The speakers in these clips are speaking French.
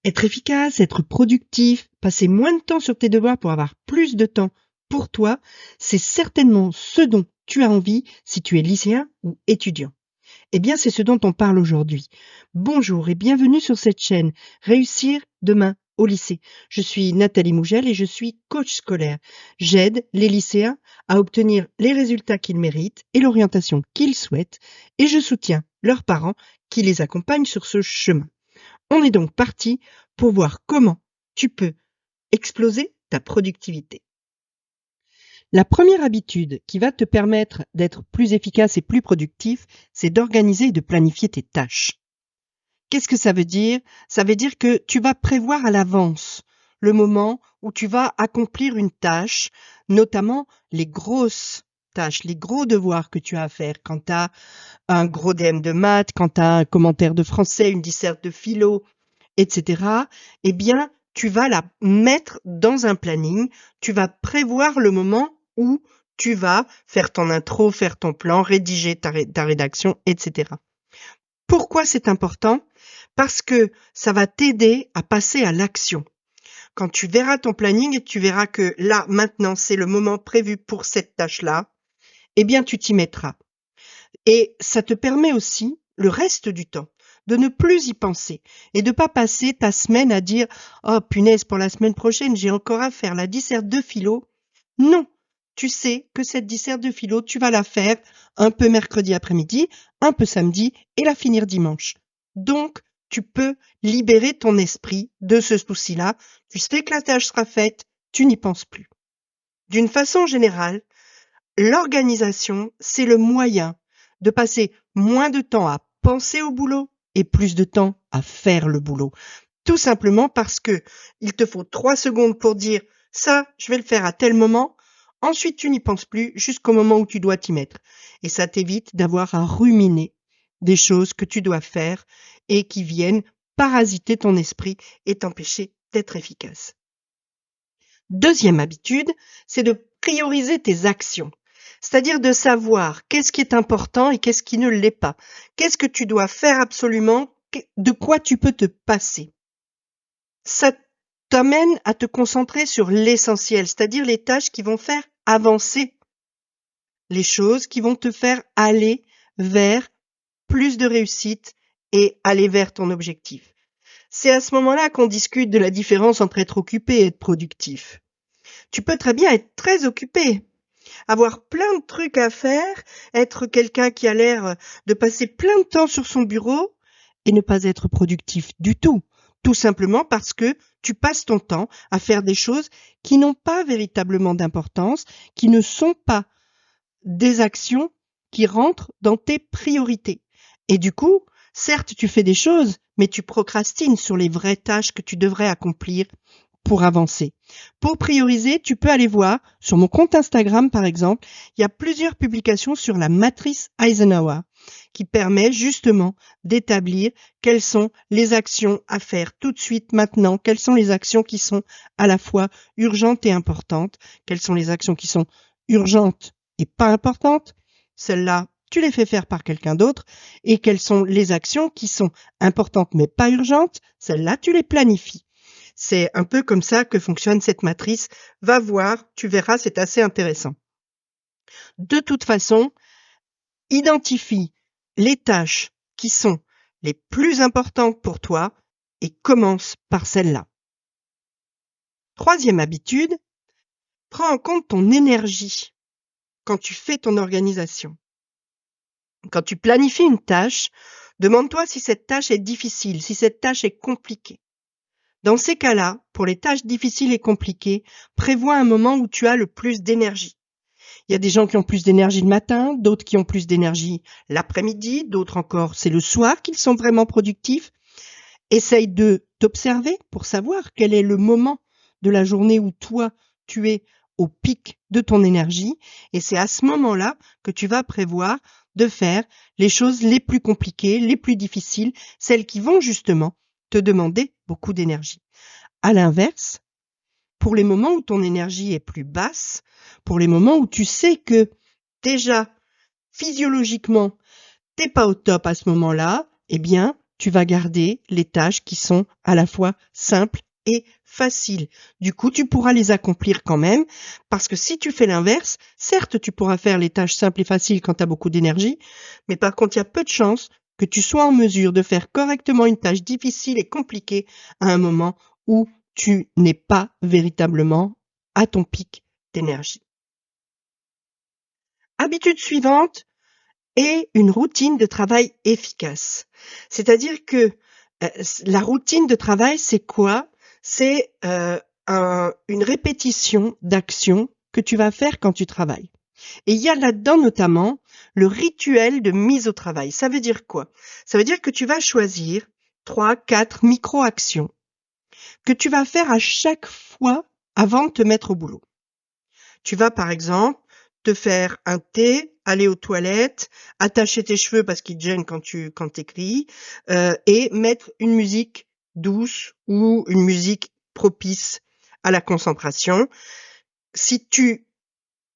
Être efficace, être productif, passer moins de temps sur tes devoirs pour avoir plus de temps pour toi, c'est certainement ce dont tu as envie si tu es lycéen ou étudiant. Eh bien, c'est ce dont on parle aujourd'hui. Bonjour et bienvenue sur cette chaîne Réussir demain au lycée. Je suis Nathalie Mougel et je suis coach scolaire. J'aide les lycéens à obtenir les résultats qu'ils méritent et l'orientation qu'ils souhaitent et je soutiens leurs parents qui les accompagnent sur ce chemin. On est donc parti pour voir comment tu peux exploser ta productivité. La première habitude qui va te permettre d'être plus efficace et plus productif, c'est d'organiser et de planifier tes tâches. Qu'est-ce que ça veut dire? Ça veut dire que tu vas prévoir à l'avance le moment où tu vas accomplir une tâche, notamment les grosses tâches, les gros devoirs que tu as à faire quand tu as un gros DM de maths, quand tu as un commentaire de français, une disserte de philo, etc., eh bien, tu vas la mettre dans un planning, tu vas prévoir le moment où tu vas faire ton intro, faire ton plan, rédiger ta rédaction, etc. Pourquoi c'est important? Parce que ça va t'aider à passer à l'action. Quand tu verras ton planning, tu verras que là, maintenant, c'est le moment prévu pour cette tâche-là, eh bien, tu t'y mettras. Et ça te permet aussi, le reste du temps, de ne plus y penser et de pas passer ta semaine à dire « Oh punaise, pour la semaine prochaine, j'ai encore à faire la disserte de philo. » Non, tu sais que cette disserte de philo, tu vas la faire un peu mercredi après-midi, un peu samedi et la finir dimanche. Donc, tu peux libérer ton esprit de ce souci-là. Tu sais que la tâche sera faite, tu n'y penses plus. D'une façon générale, l'organisation, c'est le moyen de passer moins de temps à penser au boulot et plus de temps à faire le boulot. Tout simplement parce que il te faut 3 secondes pour dire ça, je vais le faire à tel moment. Ensuite, tu n'y penses plus jusqu'au moment où tu dois t'y mettre. Et ça t'évite d'avoir à ruminer des choses que tu dois faire et qui viennent parasiter ton esprit et t'empêcher d'être efficace. Deuxième habitude, c'est de prioriser tes actions. C'est-à-dire de savoir qu'est-ce qui est important et qu'est-ce qui ne l'est pas. Qu'est-ce que tu dois faire absolument, de quoi tu peux te passer. Ça t'amène à te concentrer sur l'essentiel, c'est-à-dire les tâches qui vont faire avancer les choses, qui vont te faire aller vers plus de réussite et aller vers ton objectif. C'est à ce moment-là qu'on discute de la différence entre être occupé et être productif. Tu peux très bien être très occupé, avoir plein de trucs à faire, être quelqu'un qui a l'air de passer plein de temps sur son bureau et ne pas être productif du tout. Tout simplement parce que tu passes ton temps à faire des choses qui n'ont pas véritablement d'importance, qui ne sont pas des actions qui rentrent dans tes priorités. Et du coup, certes, tu fais des choses, mais tu procrastines sur les vraies tâches que tu devrais accomplir pour avancer. Pour prioriser, tu peux aller voir sur mon compte Instagram, par exemple, il y a plusieurs publications sur la matrice Eisenhower qui permet justement d'établir quelles sont les actions à faire tout de suite, maintenant, quelles sont les actions qui sont à la fois urgentes et importantes, quelles sont les actions qui sont urgentes et pas importantes, celles-là, tu les fais faire par quelqu'un d'autre, et quelles sont les actions qui sont importantes mais pas urgentes, celles-là, tu les planifies. C'est un peu comme ça que fonctionne cette matrice. Va voir, tu verras, c'est assez intéressant. De toute façon, identifie les tâches qui sont les plus importantes pour toi et commence par celle-là. Troisième habitude, prends en compte ton énergie quand tu fais ton organisation. Quand tu planifies une tâche, demande-toi si cette tâche est difficile, si cette tâche est compliquée. Dans ces cas-là, pour les tâches difficiles et compliquées, prévois un moment où tu as le plus d'énergie. Il y a des gens qui ont plus d'énergie le matin, d'autres qui ont plus d'énergie l'après-midi, d'autres encore c'est le soir qu'ils sont vraiment productifs. Essaye de t'observer pour savoir quel est le moment de la journée où toi, tu es au pic de ton énergie. Et c'est à ce moment-là que tu vas prévoir de faire les choses les plus compliquées, les plus difficiles, celles qui vont justement te demander beaucoup d'énergie. À l'inverse, pour les moments où ton énergie est plus basse, pour les moments où tu sais que déjà, physiologiquement, t'es pas au top à ce moment-là, eh bien, tu vas garder les tâches qui sont à la fois simples et faciles. Du coup, tu pourras les accomplir quand même, parce que si tu fais l'inverse, certes, tu pourras faire les tâches simples et faciles quand tu as beaucoup d'énergie, mais par contre, il y a peu de chances que tu sois en mesure de faire correctement une tâche difficile et compliquée à un moment où tu n'es pas véritablement à ton pic d'énergie. Habitude suivante est une routine de travail efficace. C'est-à-dire que la routine de travail, c'est quoi? C'est une répétition d'actions que tu vas faire quand tu travailles. Et il y a là-dedans notamment le rituel de mise au travail. Ça veut dire quoi? Ça veut dire que tu vas choisir 3, 4 micro-actions que tu vas faire à chaque fois avant de te mettre au boulot. Tu vas par exemple te faire un thé, aller aux toilettes, attacher tes cheveux parce qu'ils te gênent quand t'écris, et mettre une musique douce ou une musique propice à la concentration. Si tu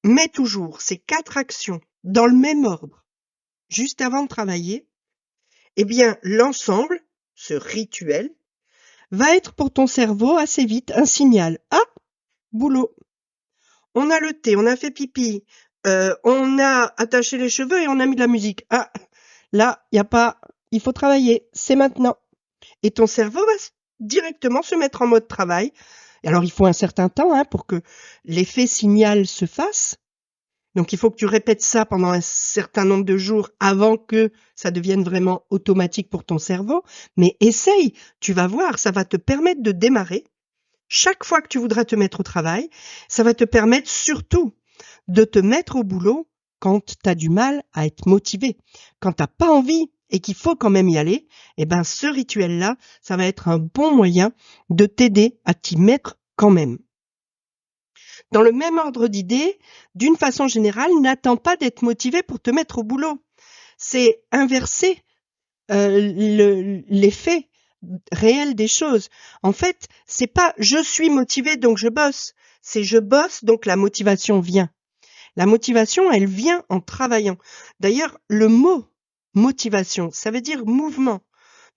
mets toujours ces 4 actions dans le même ordre, juste avant de travailler, eh bien l'ensemble, ce rituel, va être pour ton cerveau assez vite un signal. Ah, boulot. On a le thé, on a fait pipi, on a attaché les cheveux et on a mis de la musique. Ah, là, il faut travailler, c'est maintenant. Et ton cerveau va directement se mettre en mode travail. Et alors, il faut un certain temps pour que l'effet signal se fasse. Donc, il faut que tu répètes ça pendant un certain nombre de jours avant que ça devienne vraiment automatique pour ton cerveau. Mais essaye, tu vas voir, ça va te permettre de démarrer. Chaque fois que tu voudras te mettre au travail, ça va te permettre surtout de te mettre au boulot quand tu as du mal à être motivé. Quand tu n'as pas envie et qu'il faut quand même y aller, eh ben ce rituel-là, ça va être un bon moyen de t'aider à t'y mettre quand même. Dans le même ordre d'idées, d'une façon générale, n'attends pas d'être motivé pour te mettre au boulot. C'est inverser l'effet réel des choses. En fait, c'est pas je suis motivé donc je bosse, c'est je bosse donc la motivation vient. La motivation, elle vient en travaillant. D'ailleurs, le mot motivation, ça veut dire mouvement.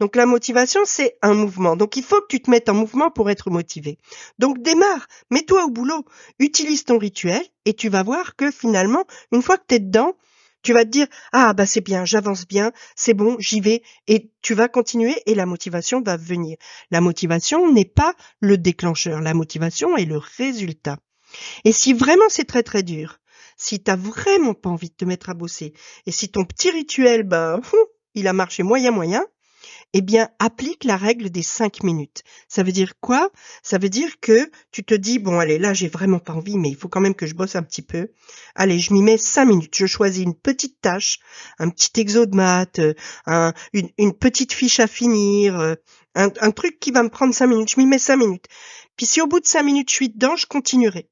Donc la motivation, c'est un mouvement. Donc il faut que tu te mettes en mouvement pour être motivé. Donc démarre, mets-toi au boulot, utilise ton rituel et tu vas voir que finalement, une fois que tu es dedans, tu vas te dire « Ah bah c'est bien, j'avance bien, c'est bon, j'y vais » et tu vas continuer et la motivation va venir. La motivation n'est pas le déclencheur, la motivation est le résultat. Et si vraiment c'est très très dur, si t'as vraiment pas envie de te mettre à bosser et si ton petit rituel, il a marché moyen, eh bien, applique la règle des 5 minutes. Ça veut dire quoi? Ça veut dire que tu te dis, bon, allez, là, j'ai vraiment pas envie, mais il faut quand même que je bosse un petit peu. Allez, je m'y mets 5 minutes. Je choisis une petite tâche, un petit exo de maths, une petite fiche à finir, un truc qui va me prendre 5 minutes. Je m'y mets 5 minutes. Puis si au bout de 5 minutes, je suis dedans, je continuerai.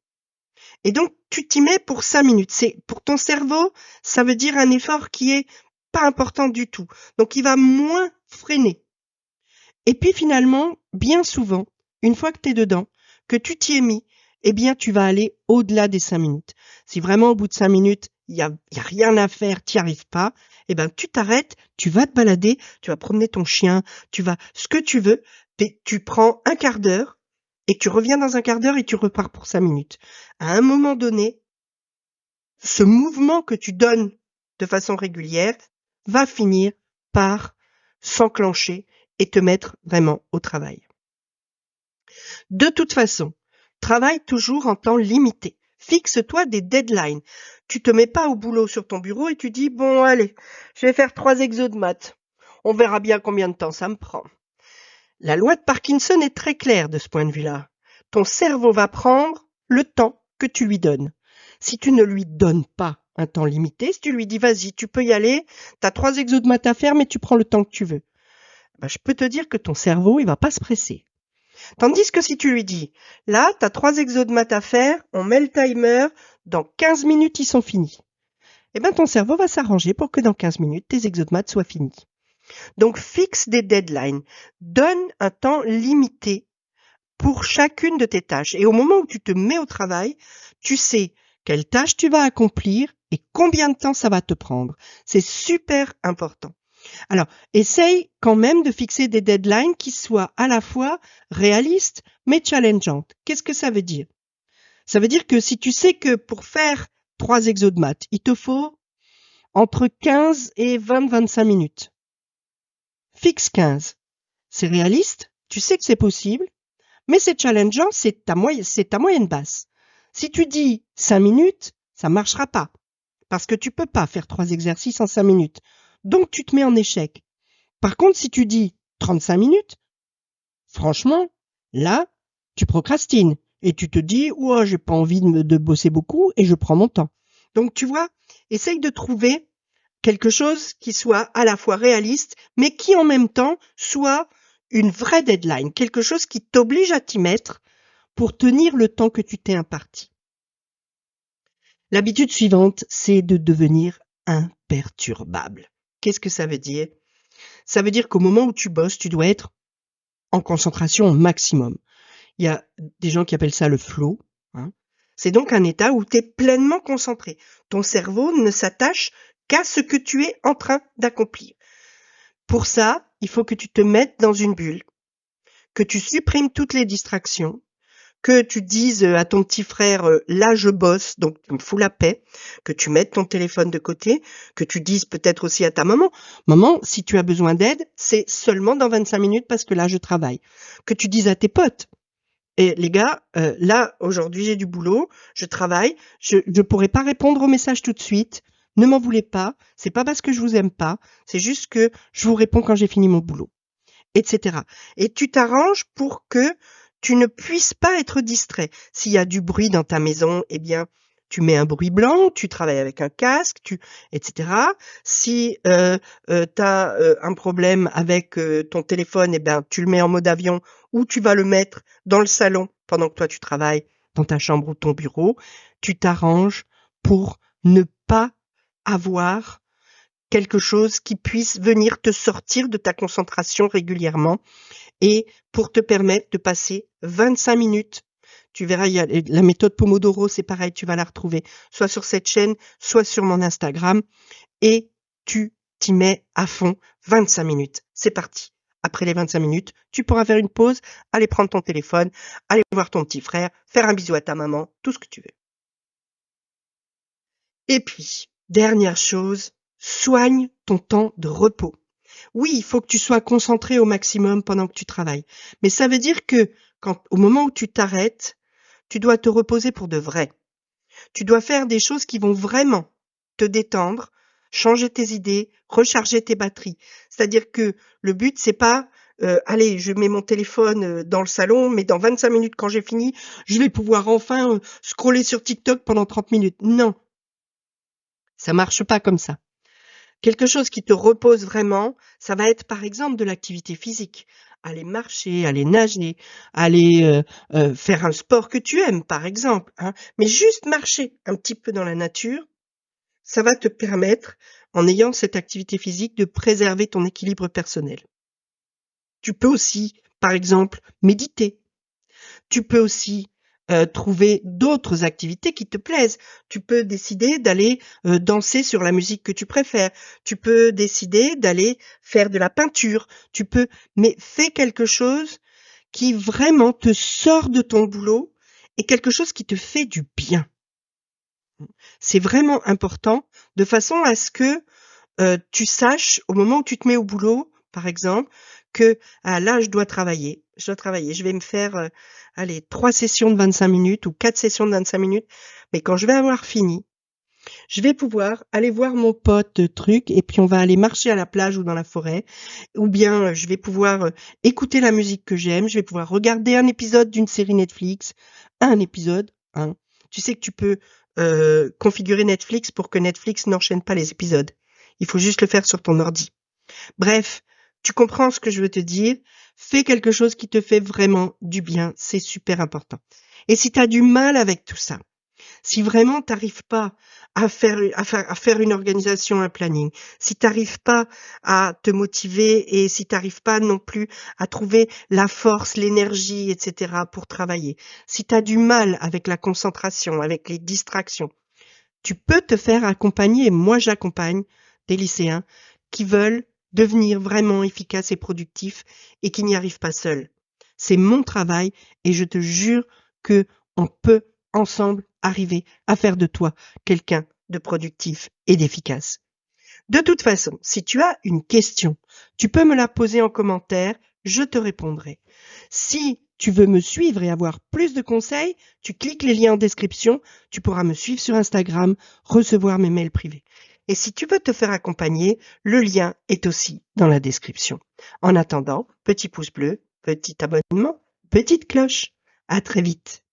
Et donc, tu t'y mets pour 5 minutes. C'est, pour ton cerveau, ça veut dire un effort qui est pas important du tout. Donc, il va moins freiner. Et puis finalement, bien souvent, une fois que tu es dedans, que tu t'y es mis, eh bien, tu vas aller au-delà des 5 minutes. Si vraiment au bout de 5 minutes, il y a rien à faire, tu n'y arrives pas, eh ben, tu t'arrêtes, tu vas te balader, tu vas promener ton chien, tu vas, ce que tu veux, tu prends un quart d'heure et tu reviens dans un quart d'heure et tu repars pour 5 minutes. À un moment donné, ce mouvement que tu donnes de façon régulière va finir par s'enclencher et te mettre vraiment au travail. De toute façon, travaille toujours en temps limité. Fixe-toi des deadlines. Tu te mets pas au boulot sur ton bureau et tu dis, bon, allez, je vais faire 3 exos de maths. On verra bien combien de temps ça me prend. La loi de Parkinson est très claire de ce point de vue-là. Ton cerveau va prendre le temps que tu lui donnes. Si tu ne lui donnes pas un temps limité, si tu lui dis, vas-y, tu peux y aller, tu as 3 exos de maths à faire, mais tu prends le temps que tu veux. Je peux te dire que ton cerveau, il va pas se presser. Tandis que si tu lui dis, là, tu as 3 exos de maths à faire, on met le timer, dans 15 minutes, ils sont finis. Eh ben, ton cerveau va s'arranger pour que dans 15 minutes, tes exos de maths soient finis. Donc, fixe des deadlines. Donne un temps limité pour chacune de tes tâches. Et au moment où tu te mets au travail, tu sais quelle tâche tu vas accomplir et combien de temps ça va te prendre. C'est super important. Alors, essaye quand même de fixer des deadlines qui soient à la fois réalistes mais challengeantes. Qu'est-ce que ça veut dire? Ça veut dire que si tu sais que pour faire 3 exos de maths, il te faut entre 15 et 20-25 minutes. Fixe 15. C'est réaliste, tu sais que c'est possible, mais c'est challengeant, c'est ta moyenne basse. Si tu dis 5 minutes, ça marchera pas. Parce que tu peux pas faire 3 exercices en 5 minutes. Donc tu te mets en échec. Par contre, si tu dis 35 minutes, franchement, là, tu procrastines. Et tu te dis, oh, j'ai pas envie de bosser beaucoup et je prends mon temps. Donc tu vois, essaye de trouver quelque chose qui soit à la fois réaliste, mais qui en même temps soit une vraie deadline, quelque chose qui t'oblige à t'y mettre pour tenir le temps que tu t'es imparti. L'habitude suivante, c'est de devenir imperturbable. Qu'est-ce que ça veut dire? Ça veut dire qu'au moment où tu bosses, tu dois être en concentration au maximum. Il y a des gens qui appellent ça le flow, hein. C'est donc un état où tu es pleinement concentré. Ton cerveau ne s'attache qu'à ce que tu es en train d'accomplir. Pour ça, il faut que tu te mettes dans une bulle, que tu supprimes toutes les distractions, que tu dises à ton petit frère, là je bosse, donc tu me fous la paix, que tu mettes ton téléphone de côté, que tu dises peut-être aussi à ta maman, maman, si tu as besoin d'aide, c'est seulement dans 25 minutes parce que là je travaille. Que tu dises à tes potes, et les gars, là aujourd'hui j'ai du boulot, je travaille, je pourrais pas répondre aux messages tout de suite. Ne m'en voulez pas, c'est pas parce que je vous aime pas, c'est juste que je vous réponds quand j'ai fini mon boulot, etc. Et tu t'arranges pour que tu ne puisses pas être distrait. S'il y a du bruit dans ta maison, eh bien, tu mets un bruit blanc, tu travailles avec un casque, etc. Si tu as un problème avec ton téléphone, eh bien, tu le mets en mode avion ou tu vas le mettre dans le salon pendant que toi tu travailles dans ta chambre ou ton bureau. Tu t'arranges pour ne pas avoir quelque chose qui puisse venir te sortir de ta concentration régulièrement et pour te permettre de passer 25 minutes. Tu verras, il y a la méthode Pomodoro, c'est pareil, tu vas la retrouver soit sur cette chaîne, soit sur mon Instagram et tu t'y mets à fond 25 minutes. C'est parti. Après les 25 minutes, tu pourras faire une pause, aller prendre ton téléphone, aller voir ton petit frère, faire un bisou à ta maman, tout ce que tu veux. Et puis, dernière chose, soigne ton temps de repos. Oui, il faut que tu sois concentré au maximum pendant que tu travailles. Mais ça veut dire que au moment où tu t'arrêtes, tu dois te reposer pour de vrai. Tu dois faire des choses qui vont vraiment te détendre, changer tes idées, recharger tes batteries. C'est-à-dire que le but, c'est pas allez, je mets mon téléphone dans le salon, mais dans 25 minutes quand j'ai fini, je vais pouvoir enfin scroller sur TikTok pendant 30 minutes. Non, ça marche pas comme ça. Quelque chose qui te repose vraiment, ça va être par exemple de l'activité physique. Aller marcher, aller nager, aller faire un sport que tu aimes par exemple, hein. Mais juste marcher un petit peu dans la nature, ça va te permettre, en ayant cette activité physique, de préserver ton équilibre personnel. Tu peux aussi, par exemple, méditer. Tu peux aussi trouver d'autres activités qui te plaisent. Tu peux décider d'aller danser sur la musique que tu préfères. Tu peux décider d'aller faire de la peinture. Mais fais quelque chose qui vraiment te sort de ton boulot et quelque chose qui te fait du bien. C'est vraiment important de façon à ce que tu saches au moment où tu te mets au boulot, par exemple, que là je dois travailler, je vais me faire 3 sessions de 25 minutes ou 4 sessions de 25 minutes, mais quand je vais avoir fini, je vais pouvoir aller voir mon pote truc et puis on va aller marcher à la plage ou dans la forêt, ou bien je vais pouvoir écouter la musique que j'aime, je vais pouvoir regarder un épisode d'une série Netflix, un épisode, hein. Tu sais que tu peux configurer Netflix pour que Netflix n'enchaîne pas les épisodes. Il faut juste le faire sur ton ordi. Bref, tu comprends ce que je veux te dire. Fais quelque chose qui te fait vraiment du bien. C'est super important. Et si tu as du mal avec tout ça, si vraiment tu n'arrives pas à faire une organisation, un planning, si tu n'arrives pas à te motiver et si tu n'arrives pas non plus à trouver la force, l'énergie, etc. pour travailler, si tu as du mal avec la concentration, avec les distractions, tu peux te faire accompagner. Moi, j'accompagne des lycéens qui veulent devenir vraiment efficace et productif et qui n'y arrive pas seul. C'est mon travail et je te jure que on peut ensemble arriver à faire de toi quelqu'un de productif et d'efficace. De toute façon, si tu as une question, tu peux me la poser en commentaire, je te répondrai. Si tu veux me suivre et avoir plus de conseils, tu cliques les liens en description, tu pourras me suivre sur Instagram, recevoir mes mails privés. Et si tu veux te faire accompagner, le lien est aussi dans la description. En attendant, petit pouce bleu, petit abonnement, petite cloche. À très vite.